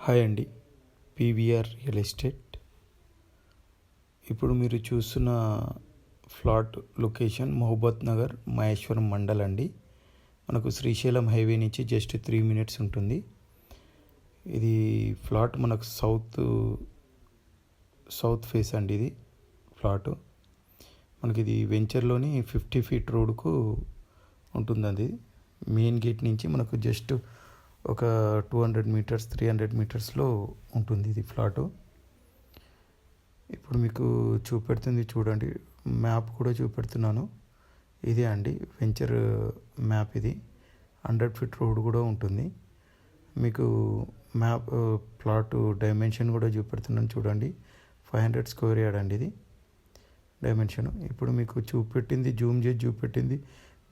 Hi అండి. PVR real estate. ఇప్పుడు మీరు చూస్తున్న ఫ్లాట్ లొకేషన్ మహబూబ్ నగర్, మహేశ్వరం మండల్ అండి. మనకు శ్రీశైలం హైవే నుంచి జస్ట్ 3 minutes ఉంటుంది. ఇది ఫ్లాట్ మనకు సౌత్ ఫేస్ అండి. ఇది ఫ్లాట్ మనకి ఇది వెంచర్లోని 50 feet రోడ్కు ఉంటుందండి. మెయిన్ గేట్ నుంచి మనకు జస్ట్ ఒక 200 meters 300 metersలో ఉంటుంది ఇది ఫ్లాటు. ఇప్పుడు మీకు చూపెడుతుంది చూడండి, మ్యాప్ కూడా చూపెడుతున్నాను. ఇదే అండి వెంచర్ మ్యాప్. ఇది 100 feet రోడ్ కూడా ఉంటుంది. మీకు మ్యాప్ ప్లాట్ డైమెన్షన్ కూడా చూపెడుతున్నాను చూడండి. 500 square yard అండి ఇది డైమెన్షన్. ఇప్పుడు మీకు జూమ్ చేసి చూపెట్టింది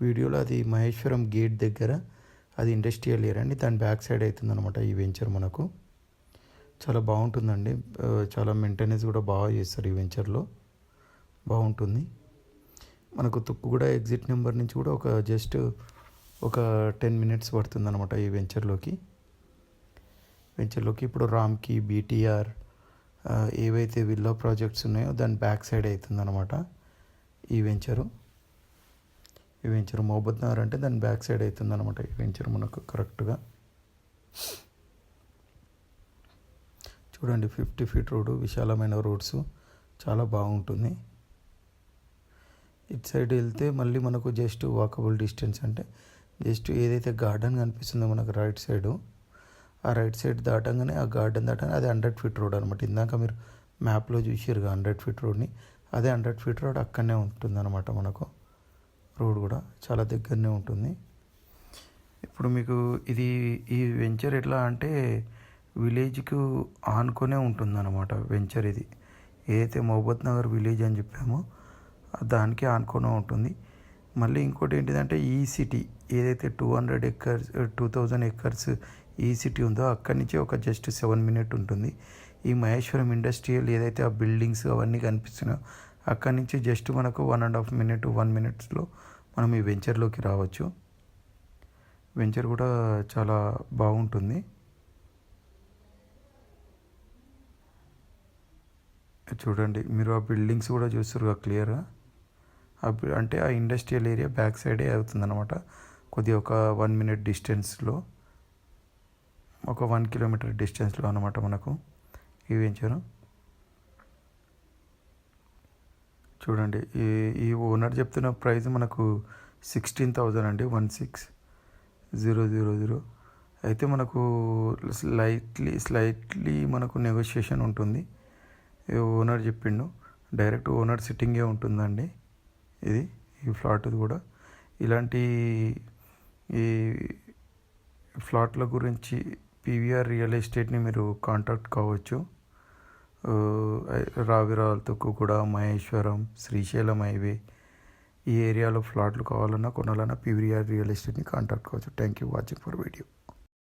వీడియోలో అది మహేశ్వరం గేట్ దగ్గర, అది ఇండస్ట్రియల్ ఏరియా అండి. దాని బ్యాక్ సైడ్ అవుతుంది అనమాట ఈ వెంచర్. మనకు చాలా బాగుంటుందండి. చాలా మెయింటెనెన్స్ కూడా బాగా చేస్తారు ఈ వెంచర్లో, బాగుంటుంది. మనకు తుక్కు కూడా ఎగ్జిట్ నెంబర్ నుంచి కూడా జస్ట్ ఒక 10 minutes పడుతుంది అనమాట ఈ వెంచర్లోకి. ఇప్పుడు రామ్కి, బీటీఆర్ ఏవైతే విల్లా ప్రాజెక్ట్స్ ఉన్నాయో దాని బ్యాక్ సైడ్ అవుతుంది అనమాట ఈ వెంచరు. మహబూబ్ నగర్ అంటే దాని బ్యాక్ సైడ్ అవుతుంది అనమాట ఈ వెంచర్ మనకు కరెక్ట్గా. చూడండి 50 feet రోడ్డు, విశాలమైన రోడ్స్, చాలా బాగుంటుంది. ఇటు సైడ్ వెళ్తే మళ్ళీ మనకు జస్ట్ వాకబుల్ డిస్టెన్స్, అంటే జస్ట్ ఏదైతే గార్డెన్ కనిపిస్తుందో మనకు రైట్ సైడు, ఆ రైట్ సైడ్ దాటంగానే ఆ గార్డెన్ దాటంగానే అది 100 feet రోడ్ అనమాట. ఇందాక మీరు మ్యాప్లో చూసారుగా 100 feet రోడ్ని, అదే 100 feet రోడ్ అక్కడనే ఉంటుంది అనమాట. మనకు రోడ్ కూడా చాలా దగ్గరనే ఉంటుంది. ఇప్పుడు మీకు ఈ వెంచర్ ఎట్లా అంటే విలేజ్కు ఆనుకొనే ఉంటుందన్నమాట వెంచర్. ఇది ఏదైతే మహబూబ్ నగర్ విలేజ్ అని చెప్పామో దానికి ఆనుకొనే ఉంటుంది. మళ్ళీ ఇంకోటి ఏంటిదంటే ఈ సిటీ ఏదైతే 2000 acres ఈ సిటీ ఉందో అక్కడి నుంచి ఒక జస్ట్ 7 minutes ఉంటుంది. ఈ మహేశ్వరం ఇండస్ట్రియల్ ఏదైతే ఆ బిల్డింగ్స్ అవన్నీ కనిపిస్తున్నాయో అక్కడి నుంచి జస్ట్ మనకు 1.5 minutes 1 minutesలో మనం ఈ వెంచర్లోకి రావచ్చు. వెంచర్ కూడా చాలా బాగుంటుంది. చూడండి మీరు ఆ బిల్డింగ్స్ కూడా చూస్తారు క్లియర్గా. అంటే ఆ ఇండస్ట్రియల్ ఏరియా బ్యాక్ సైడే అవుతుందన్నమాట. కొద్దిగా ఒక 1 minute డిస్టెన్స్లో, ఒక 1 kilometer డిస్టెన్స్లో అనమాట మనకు ఈ వెంచరు. చూడండి ఈ ఓనర్ చెప్తున్న ప్రైస్ మనకు 16,000 అండి, 16,000. అయితే మనకు స్లైట్లీ మనకు నెగోషియేషన్ ఉంటుంది. ఓనర్ చెప్పిండు, డైరెక్ట్ ఓనర్ సిట్టింగే ఉంటుందండి ఈ ఫ్లాట్ కూడా. ఇలాంటి ఈ ఫ్లాట్ల గురించి పీవీఆర్ రియల్ ఎస్టేట్ని మీరు కాంటాక్ట్ కావచ్చు. రావిరాలతోకు కూడా, మహేశ్వరం, శ్రీశైలం హైవే ఈ ఏరియాలో ఫ్లాట్లు కావాలన్నా కొనాలన్నా పీవీఆర్ రియల్ ఎస్టేట్ని కాంటాక్ట్ కావచ్చు. Thank you watching for video.